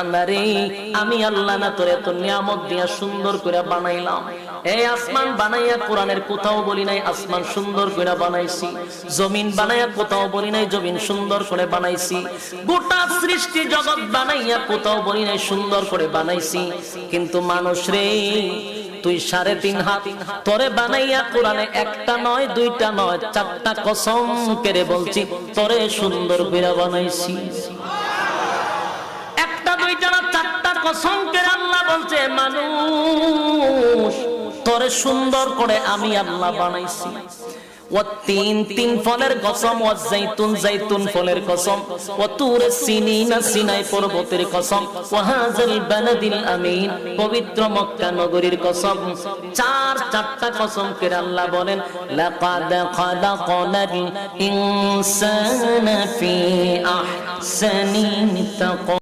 বান্দারে আমি আল্লাহ না তোরে এত নিয়ামত দিয়া সুন্দর করে বানাইলাম। এই আসমান বানাইয়া কোরআনের কোথাও বলি নাই আসমান সুন্দর করে বানাইছি, জমিন বানাইয়া কোথাও বলি নাই জমিন সুন্দর করে বানাইছি, গোটা সৃষ্টি জগৎ বানাইয়া কোথাও বলি নাই সুন্দর করে বানাইছি। কিন্তু মানুষ রে তুই 3.5 হাত তোরে বানাইয়া কোরআনে একটা নয় দুইটা নয় 4টা কসম করে বলছি তোরে সুন্দর করে বানাইছি। একটা দুইটা না 4টা কসম করে আল্লাহ বলছে মানুষ তোরে সুন্দর করে আমি আল্লাহ বানাইছি। তিন ফলের কসম, জাইতুন ফলের কসম, তুর সিনিনা সিনাই পর্বতের কসম, ওয়াহাজাল বালাদিল আমিন পবিত্র মক্কা নগরীর কসম। 4টা কসম করে আল্লাহ বলেন লাকাদ খালাকনাল ইনসানা ফি আহসানি তাকওয়াম।